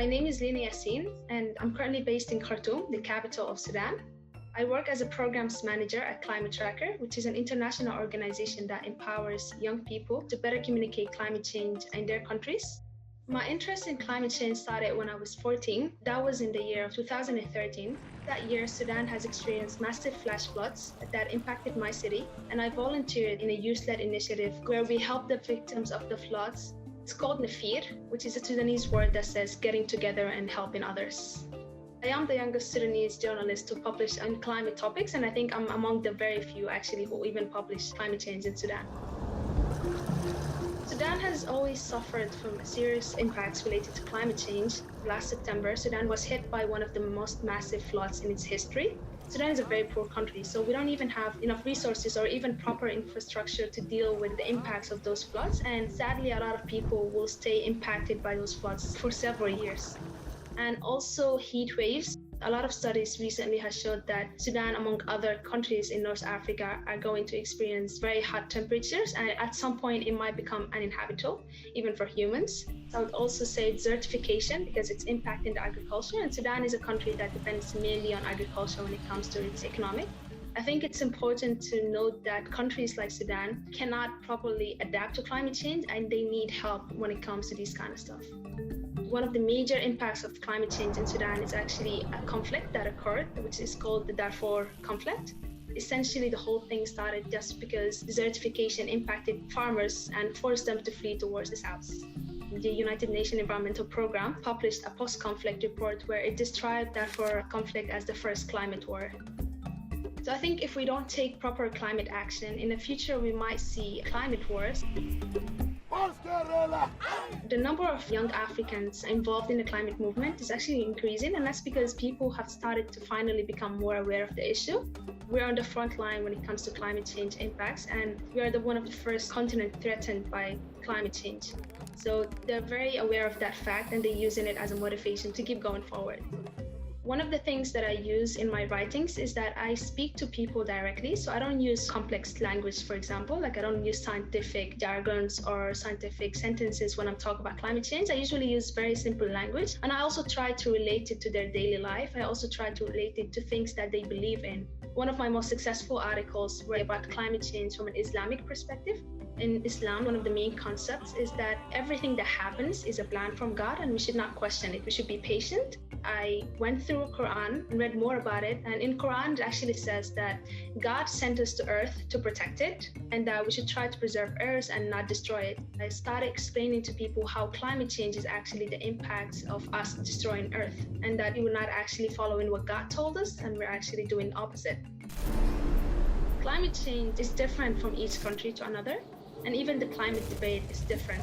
My name is Lina Yassin, and I'm currently based in Khartoum, the capital of Sudan. I work as a programs manager at Climate Tracker, which is an international organization that empowers young people to better communicate climate change in their countries. My interest in climate change started when I was 14. That was in the year of 2013. That year, Sudan has experienced massive flash floods that impacted my city, and I volunteered in a youth-led initiative where we helped the victims of the floods. It's called Nafir, which is a Sudanese word that says getting together and helping others. I am the youngest Sudanese journalist to publish on climate topics, and I think I'm among the very few actually who even publish climate change in Sudan. Sudan has always suffered from serious impacts related to climate change. Last September, Sudan was hit by one of the most massive floods in its history. Sudan is a very poor country, so we don't even have enough resources or even proper infrastructure to deal with the impacts of those floods. And sadly, a lot of people will stay impacted by those floods for several years. And also heat waves. A lot of studies recently have showed that Sudan, among other countries in North Africa, are going to experience very hot temperatures, and at some point it might become uninhabitable, even for humans. I would also say desertification, because it's impacting the agriculture, and Sudan is a country that depends mainly on agriculture when it comes to its economic. I think it's important to note that countries like Sudan cannot properly adapt to climate change, and they need help when it comes to this kind of stuff. One of the major impacts of climate change in Sudan is actually a conflict that occurred, which is called the Darfur conflict. Essentially, the whole thing started just because desertification impacted farmers and forced them to flee towards the south. The United Nations Environmental Programme published a post-conflict report where it described Darfur conflict as the first climate war. So I think if we don't take proper climate action, in the future we might see climate wars. The number of young Africans involved in the climate movement is actually increasing, and that's because people have started to finally become more aware of the issue. We're on the front line when it comes to climate change impacts, and we are one of the first continents threatened by climate change. So they're very aware of that fact, and they're using it as a motivation to keep going forward. One of the things that I use in my writings is that I speak to people directly. So I don't use complex language, for example, like I don't use scientific jargons or scientific sentences when I'm talking about climate change. I usually use very simple language. And I also try to relate it to their daily life. I also try to relate it to things that they believe in. One of my most successful articles were about climate change from an Islamic perspective. In Islam, one of the main concepts is that everything that happens is a plan from God, and we should not question it. We should be patient. I went through Quran and read more about it, and in Quran it actually says that God sent us to earth to protect it, and that we should try to preserve earth and not destroy it. I started explaining to people how climate change is actually the impacts of us destroying earth, and that we were not actually following what God told us, and we're actually doing the opposite. Climate change is different from each country to another, and even the climate debate is different.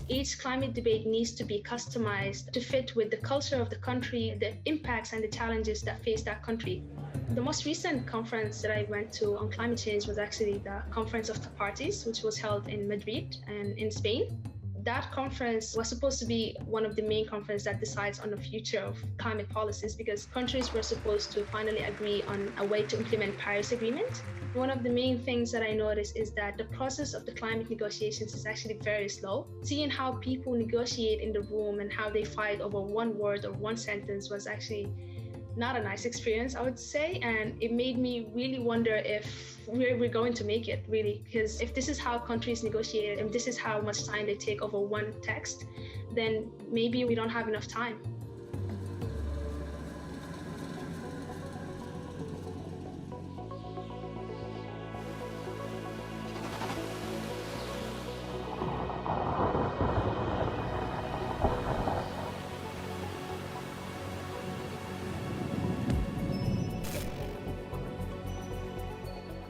Each climate debate needs to be customized to fit with the culture of the country, the impacts and the challenges that face that country. The most recent conference that I went to on climate change was actually the Conference of the Parties, which was held in Madrid and in Spain. That conference was supposed to be one of the main conferences that decides on the future of climate policies, because countries were supposed to finally agree on a way to implement Paris Agreement. One of the main things that I noticed is that the process of the climate negotiations is actually very slow. Seeing how people negotiate in the room and how they fight over one word or one sentence was actually not a nice experience, I would say. And it made me really wonder if we're going to make it, really. Because if this is how countries negotiate and this is how much time they take over one text, then maybe we don't have enough time.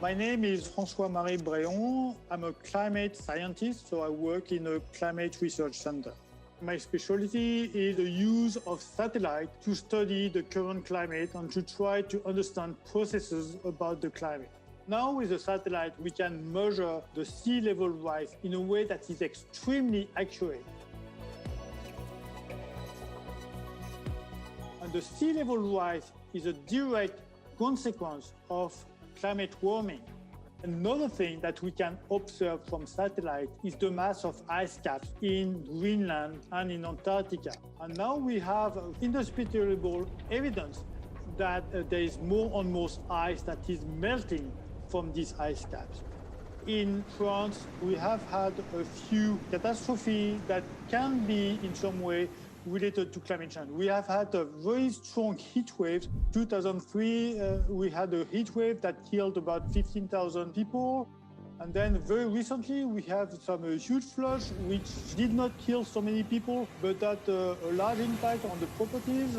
My name is Fran`sois-Marie Bréon. I'm a climate scientist, so I work in a climate research center. My specialty is the use of satellite to study the current climate and to try to understand processes about the climate. Now with the satellite, we can measure the sea level rise in a way that is extremely accurate. And the sea level rise is a direct consequence of climate warming. Another thing that we can observe from satellite is the mass of ice caps in Greenland and in Antarctica. And now we have indisputable evidence that there is more and more ice that is melting from these ice caps. In France, we have had a few catastrophes that can be in some way related to climate change. We have had a very strong heat wave. 2003, we had a heat wave that killed about 15,000 people. And then very recently, we have some huge floods, which did not kill so many people, but had a large impact on the properties.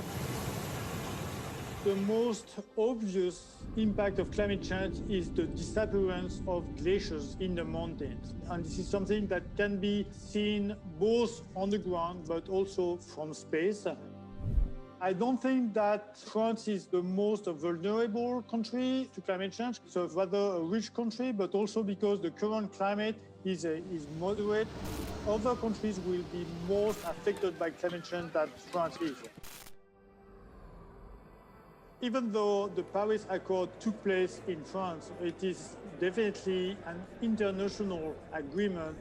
The most obvious impact of climate change is the disappearance of glaciers in the mountains. And this is something that can be seen both on the ground, but also from space. I don't think that France is the most vulnerable country to climate change. So rather a rich country, but also because the current climate is moderate. Other countries will be most affected by climate change than France is. Even though the Paris Accord took place in France, it is definitely an international agreement.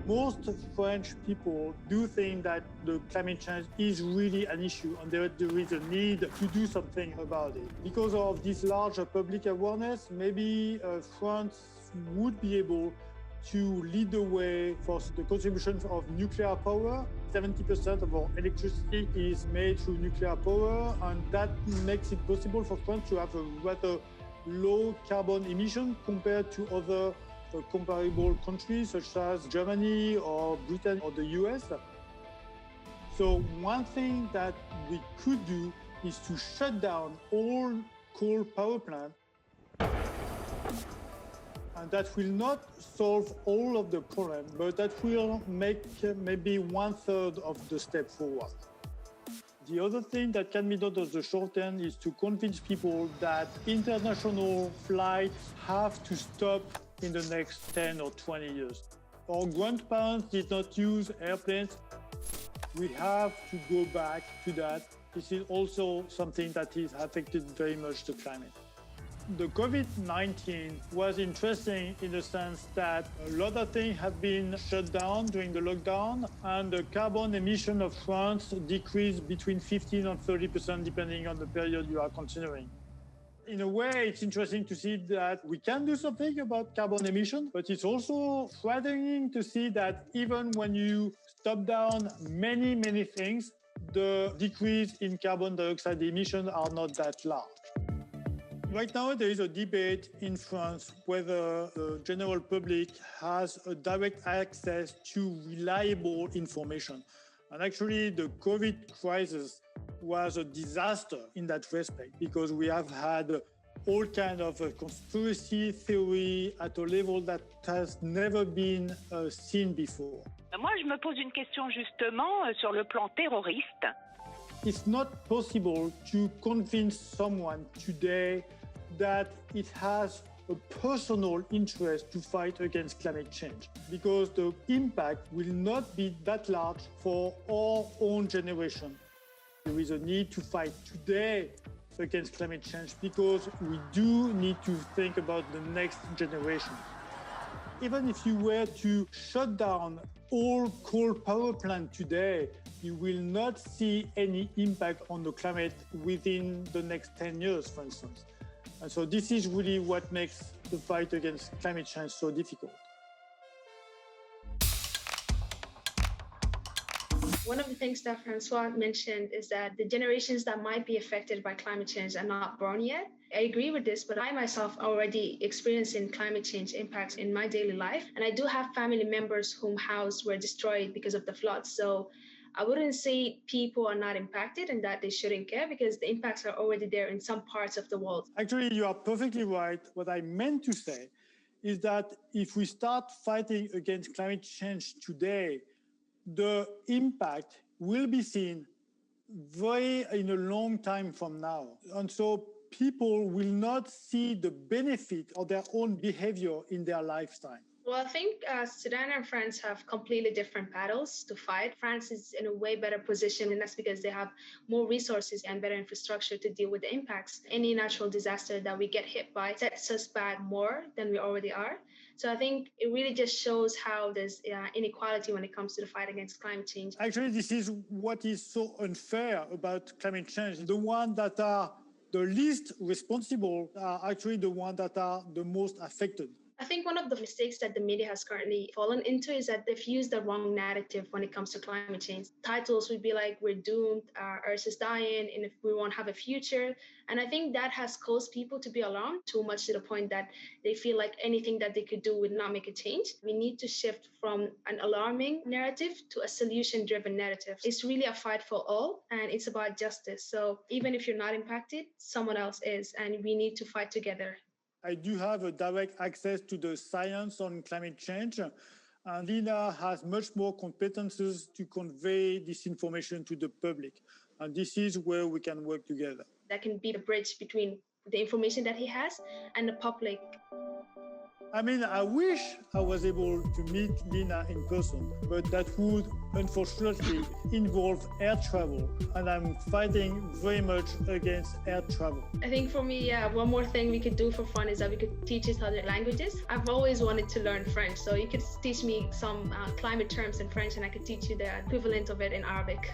Most French people do think that the climate change is really an issue and there is a need to do something about it. Because of this large public awareness, maybe France would be able to lead the way for the contribution of nuclear power. 70% of our electricity is made through nuclear power, and that makes it possible for France to have a rather low carbon emission compared to other comparable countries such as Germany or Britain or the US. So one thing that we could do is to shut down all coal power plants. And that will not solve all of the problem, but that will make maybe 1/3 of the step forward. The other thing that can be done at the short term is to convince people that international flights have to stop in the next 10 or 20 years. Our grandparents did not use airplanes. We have to go back to that. This is also something that is affected very much the climate. The COVID-19 was interesting in the sense that a lot of things have been shut down during the lockdown, and the carbon emission of France decreased between 15 and 30% depending on the period you are considering. In a way, it's interesting to see that we can do something about carbon emission, but it's also frightening to see that even when you stop down many, many things, the decrease in carbon dioxide emissions are not that large. Right now, there is a debate in France whether the general public has a direct access to reliable information. And actually, the COVID crisis was a disaster in that respect because we have had all kinds of conspiracy theory at a level that has never been seen before. Moi, je me pose une question justement sur le plan terroriste. It's not possible to convince someone today that it has a personal interest to fight against climate change because the impact will not be that large for our own generation. There is a need to fight today against climate change because we do need to think about the next generation. Even if you were to shut down all coal power plants today, you will not see any impact on the climate within the next 10 years, for instance. And so this is really what makes the fight against climate change so difficult. One of the things that Francois mentioned is that the generations that might be affected by climate change are not born yet. I agree with this, but I myself already experiencing climate change impacts in my daily life. And I do have family members whose houses were destroyed because of the floods. So I wouldn't say people are not impacted and that they shouldn't care because the impacts are already there in some parts of the world. Actually, you are perfectly right. What I meant to say is that if we start fighting against climate change today, the impact will be seen in a long time from now. And so people will not see the benefit of their own behavior in their lifetime. Well, I think Sudan and France have completely different battles to fight. France is in a way better position, and that's because they have more resources and better infrastructure to deal with the impacts. Any natural disaster that we get hit by sets us back more than we already are. So I think it really just shows how there's inequality when it comes to the fight against climate change. Actually, this is what is so unfair about climate change. The ones that are the least responsible are actually the ones that are the most affected. I think one of the mistakes that the media has currently fallen into is that they've used the wrong narrative when it comes to climate change. Titles would be like, we're doomed, our Earth is dying, and if we won't have a future. And I think that has caused people to be alarmed too much to the point that they feel like anything that they could do would not make a change. We need to shift from an alarming narrative to a solution-driven narrative. It's really a fight for all, and it's about justice. So even if you're not impacted, someone else is, and we need to fight together. I do have a direct access to the science on climate change, and Lina has much more competences to convey this information to the public. And this is where we can work together. That can be the bridge between the information that he has and the public. I mean, I wish I was able to meet Lina in person, but that would unfortunately involve air travel, and I'm fighting very much against air travel. I think for me, one more thing we could do for fun is that we could teach each other languages. I've always wanted to learn French, so you could teach me some climate terms in French, and I could teach you the equivalent of it in Arabic.